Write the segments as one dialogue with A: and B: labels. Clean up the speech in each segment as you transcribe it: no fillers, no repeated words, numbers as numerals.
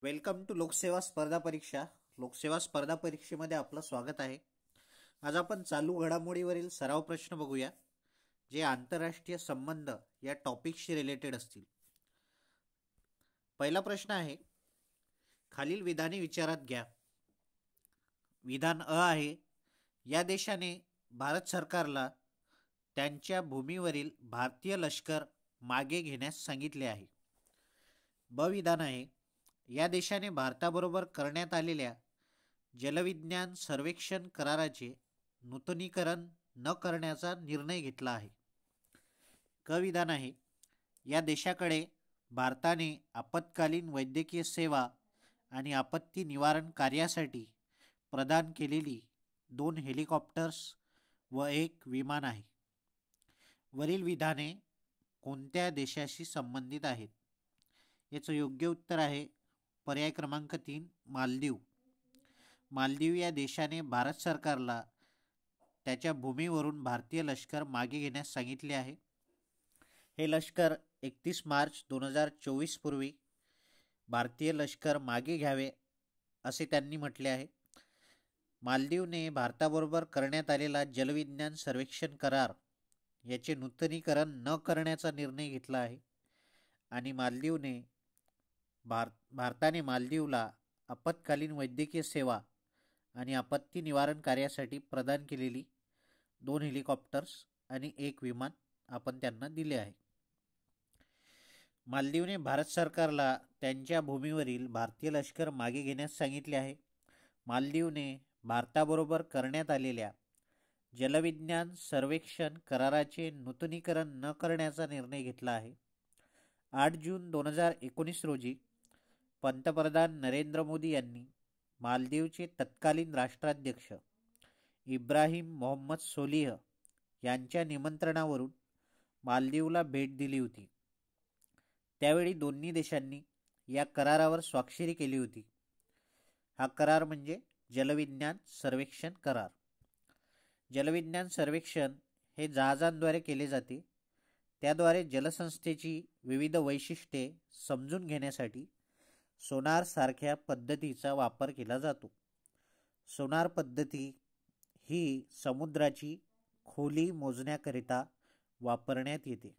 A: Welcome to लोकसेवा स्पर्धा परीक्षा. लोकसेवा स्पर्धा परीक्षेमध्ये आपलं स्वागत आहे. आज आपण चालू घडामोडीवरील सराव प्रश्न बघूया, जे आंतरराष्ट्रीय संबंध या टॉपिकशी रिलेटेड असतील. पहिला प्रश्न आहे, खालील विधाने विचारात घ्या. विधान अ आहे, या देशाने भारत सरकारला त्यांच्या भूमीवरील भारतीय लष्कर मागे घेण्यास सांगितले आहे. ब विधान आहे, या देशाने भारताबरोबर करण्यात आलेल्या जलविज्ञान सर्वेक्षण कराराचे नूतनीकरण न करण्याचा निर्णय घेतला आहे. क विधान आहे, या देशाकडे भारताने आपत्कालीन वैद्यकीय सेवा आणि आपत्ती निवारण कार्यासाठी प्रदान केलेली 2 हेलिकॉप्टर्स व 1 विमान आहे. वरील विधाने कोणत्या देशाशी संबंधित आहेत? याचं योग्य उत्तर आहे पर्याय क्रमांक 3, मालदीव. मालदीव या देशाने भारत सरकारला त्याच्या भूमीवरून भारतीय लष्कर मागे घेण्यास सांगितले आहे. हे लष्कर 31 मार्च 2024 पूर्वी भारतीय लष्कर मागे घ्यावे असे त्यांनी म्हटले आहे. मालदीवने भारताबरोबर करण्यात आलेला जलविज्ञान सर्वेक्षण करार याचे नूतनीकरण न करण्याचा निर्णय घेतला आहे आणि भारताने मालदीवला आपत्कालीन वैद्यकीय सेवा आणि आपत्ती निवारण कार्यासाठी प्रदान केलेली 2 हेलिकॉप्टर्स आणि 1 विमान आपण त्यांना दिले आहे. मालदीवने भारत सरकारला त्यांच्या भूमीवरील भारतीय लष्कर मागे घेण्यास सांगितले आहे. मालदीवने भारताबरोबर करण्यात आलेल्या जलविज्ञान सर्वेक्षण कराराचे नूतनीकरण न करण्याचा निर्णय घेतला आहे. 8 जून 2019 रोजी पंतप्रधान नरेंद्र मोदी यांनी मालदीवचे तत्कालीन राष्ट्राध्यक्ष इब्राहिम मोहम्मद सोलिह यांच्या निमंत्रणावरून मालदीवला भेट दिली होती. त्यावेळी दोन्ही देशांनी या करारावर स्वाक्षरी केली होती. हा करार म्हणजे जलविज्ञान सर्वेक्षण करार. जलविज्ञान सर्वेक्षण हे जहाजांद्वारे केले जाते. त्याद्वारे जलसंस्थेची विविध वैशिष्ट्ये समजून घेण्यासाठी सोनार सारख्या पद्धतीचा वापर केला जातो. सोनार पद्धती ही समुद्राची खोली मोजण्याकरिता वापरण्यात येते.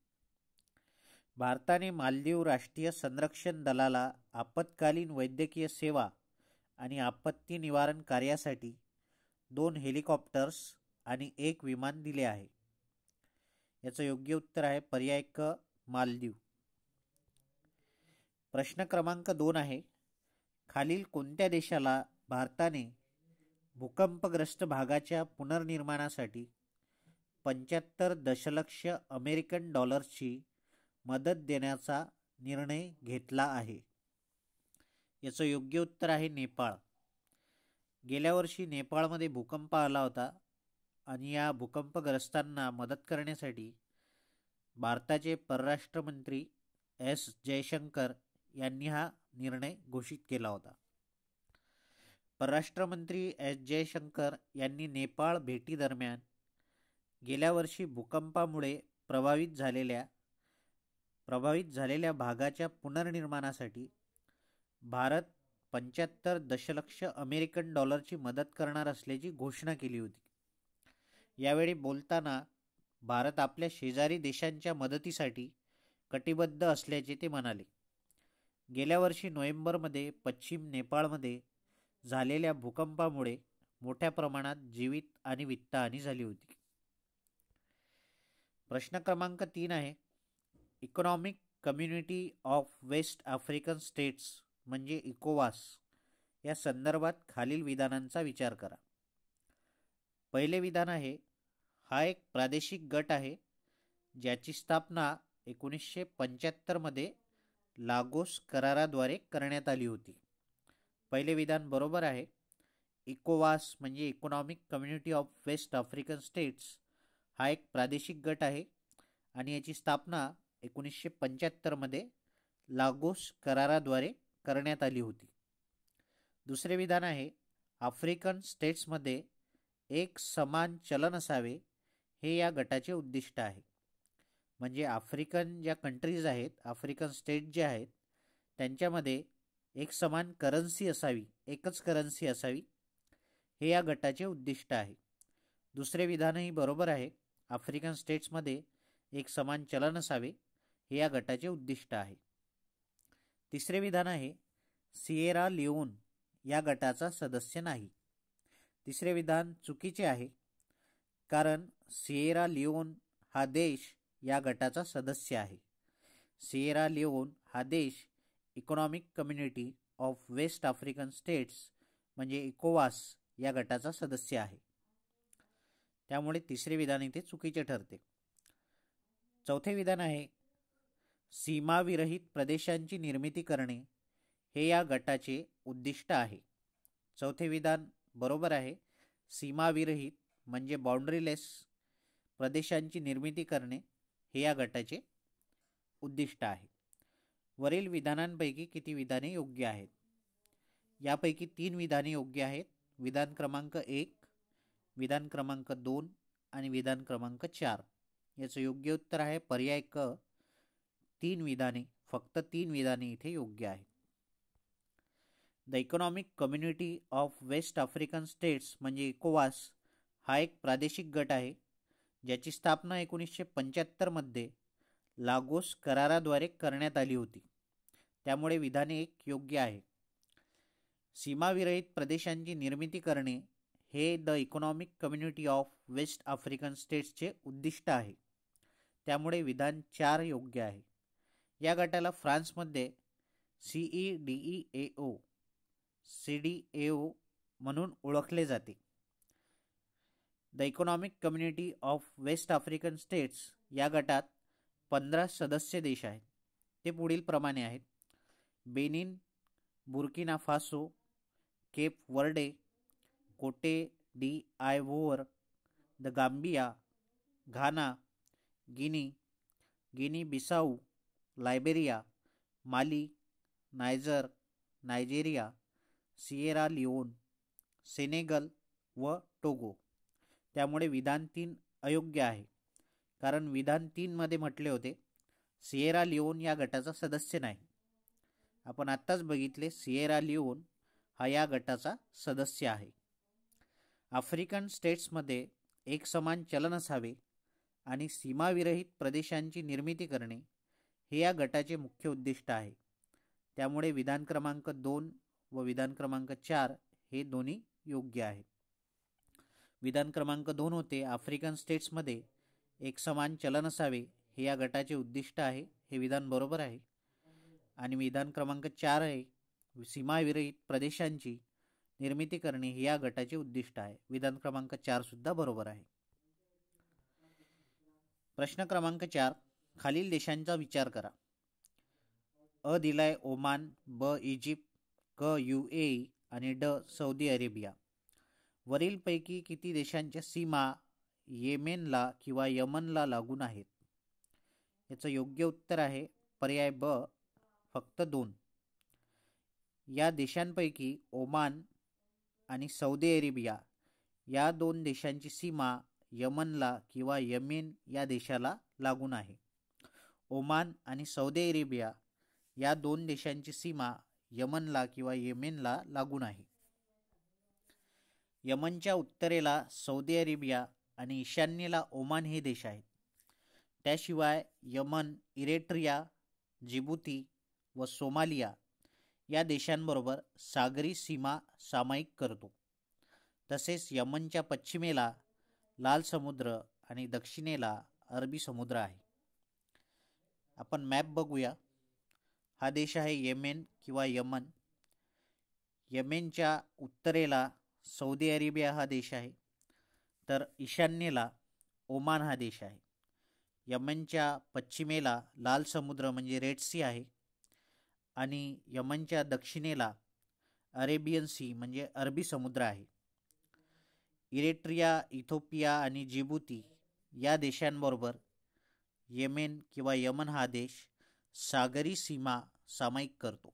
A: भारताने मालदीव राष्ट्रीय संरक्षण दलाला आपत्कालीन वैद्यकीय सेवा आणि आपत्ती निवारण कार्यासाठी 2 हेलिकॉप्टर्स आणि 1 विमान दिले आहे. याचं योग्य उत्तर आहे पर्याय क, मालदीव. प्रश्न क्रमांक 2 आहे, खालील कोणत्या देशाला भारताने भूकंपग्रस्त भागाच्या पुनर्निर्माणासाठी 75 दशलक्ष अमेरिकन डॉलर्सची मदत देण्याचा निर्णय घेतला आहे? याचं योग्य उत्तर आहे नेपाळ. गेल्या वर्षी नेपाळमध्ये भूकंप आला होता आणि या भूकंपग्रस्तांना मदत करण्यासाठी भारताचे परराष्ट्र मंत्री एस जयशंकर यांनी हा निर्णय घोषित केला होता. परराष्ट्र मंत्री एस जयशंकर यांनी नेपाळ भेटीदरम्यान गेल्या वर्षी भूकंपामुळे प्रभावित झालेल्या भागाच्या पुनर्निर्माणासाठी भारत 75 दशलक्ष अमेरिकन डॉलरची मदत करणार असल्याची घोषणा केली होती. यावेळी बोलताना भारत आपल्या शेजारी देशांच्या मदतीसाठी कटिबद्ध असल्याचे ते म्हणाले. गेल्या वर्षी नोव्हेंबरमध्ये पश्चिम नेपाळमध्ये झालेल्या भूकंपामुळे मोठ्या प्रमाणात जीवित आणि वित्तहानी झाली होती. प्रश्न क्रमांक 3 आहे, economic community of West African states म्हणजे इकोवास या संदर्भात खालील विधानांचा विचार करा. पहिले विधान आहे, हा एक प्रादेशिक गट आहे ज्याची स्थापना 1975 मध्ये लागोस कराराद्वारे करण्यात आली होती. पहिले विधान बरोबर आहे. इकोवास म्हणजे economic community of West African states हा एक प्रादेशिक गट आहे आणि याची स्थापना 1975 मध्ये लागोस कराराद्वारे करण्यात आली होती. दुसरे विधान आहे, आफ्रिकन स्टेट्समध्ये एक समान चलन असावे हे या गटाचे उद्दिष्ट आहे. म्हणजे आफ्रिकन ज्या कंट्रीज आहेत, आफ्रिकन स्टेट जे आहेत त्यांच्यामध्ये एक समान करन्सी असावी, एकच करन्सी असावी, हे या गटाचे उद्दिष्ट आहे. दुसरे विधानही बरोबर आहे. आफ्रिकन स्टेट्समध्ये एक समान चलन असावे, हे या गटाचे उद्दिष्ट आहे. तिसरे विधान आहे सिएरा लिओन या गटाचा सदस्य नाही. तिसरे विधान चुकीचे आहे, कारण सिएरा लिओन हा देश या गटाचा सदस्य आहे. सिएरा लिओन हा देश economic community of West African states म्हणजे इकोवास या गटाचा सदस्य आहे. त्यामुळे तिसरे विधान इथे चुकीचे ठरते. चौथे विधान आहे सीमाविरहित प्रदेशांची निर्मिती करणे हे या गटाचे उद्दिष्ट आहे. चौथे विधान बरोबर आहे. सीमाविरहित म्हणजे बाउंड्रीलेस प्रदेशांची निर्मिती करणे हे या गटाचे उद्दिष्ट आहे. वरील विधानांपैकी किती विधाने योग्य आहेत? यापैकी 3 विधाने योग्य आहेत. विधान क्रमांक 1, विधान क्रमांक 2 आणि विधान क्रमांक 4. याचं योग्य उत्तर आहे पर्याय क, 3 विधाने. फक्त 3 विधाने इथे योग्य आहेत. The economic community of West African states म्हणजे इकोवास हा एक प्रादेशिक गट आहे, ज्याची स्थापना 1975 मध्ये लागोस कराराद्वारे करण्यात आली होती. त्यामुळे विधाने 1 योग्य आहे. सीमाविरहित प्रदेशांची निर्मिती करणे हे the economic community of West African स्टेट्सचे उद्दिष्ट आहे. त्यामुळे विधान 4 योग्य आहे. या गटाला फ्रान्समध्ये CEDEAO CDAO म्हणून ओळखले जाते. The economic community of West African states या गटात 15 सदस्य देश आहेत. ते पुढील प्रमाणे आहेत: Benin, Burkina Faso, Cape Verde, Cote de Ivoire, the Gambia, Ghana, Guinea Bissau, Liberia, Mali, Niger, Nigeria, Sierra Leone, Senegal व टोगो. त्यामुळे विधान 3 अयोग्य आहे, कारण विधान 3 मध्ये म्हटले होते सिएरा लिओन या गटाचा सदस्य नाही. आपण आत्ताच बघितले सिएरा लिओन हा या गटाचा सदस्य आहे. आफ्रिकन स्टेट्समध्ये एक समान चलन असावे आणि सीमाविरहित प्रदेशांची निर्मिती करणे हे या गटाचे मुख्य उद्दिष्ट आहे. त्यामुळे विधान क्रमांक 2 व विधान क्रमांक 4 हे दोन्ही योग्य आहेत. विधान क्रमांक 2 होते आफ्रिकन स्टेट्समध्ये एक समान चलन असावे हे या गटाचे उद्दिष्ट आहे. हे विधान बरोबर आहे. आणि विधान क्रमांक 4 आहे सीमाविरहित प्रदेशांची निर्मिती करणे हे या गटाचे उद्दिष्ट आहे. विधान क्रमांक 4 सुद्धा बरोबर आहे. प्रश्न क्रमांक 4, खालील देशांचा विचार करा. अ दिलाय ओमान, ब इजिप्त, क UAE आणि ड सौदी अरेबिया. वरीलपैकी किती देशांच्या सीमा येमेनला किंवा यमनला लागून आहेत? याचं योग्य उत्तर आहे पर्याय ब, फक्त 2. या देशांपैकी ओमान आणि सौदी अरेबिया या 2 देशांची सीमा यमनला किंवा येमेन या देशाला लागून आहे. ओमान आणि सौदी अरेबिया या 2 देशांची सीमा यमनला किंवा येमेनला लागून आहे. यमनच्या उत्तरेला सौदी अरेबिया आणि ईशान्येला ओमान हे देश आहेत. त्याशिवाय यमन इरिट्रिया, जिबुती व सोमालिया या देशांबरोबर सागरी सीमा सामायिक करतो. तसेच यमनच्या पश्चिमेला लाल समुद्र आणि दक्षिणेला अरबी समुद्र आहे. आपण मॅप बघूया. हा देश आहे येमेन किंवा यमन. येमेनच्या उत्तरेला सौदी अरेबिया हा देश आहे, तर ईशान्येला ओमान हा देश आहे. यमनच्या पश्चिमेला लाल समुद्र म्हणजे रेड सी आहे आणि यमनच्या दक्षिणेला अरेबियन सी म्हणजे अरबी समुद्र आहे. इरिट्रिया, इथिओपिया आणि जिबुती या देशांबरोबर येमेन किंवा यमन हा देश सागरी सीमा सामायिक करतो.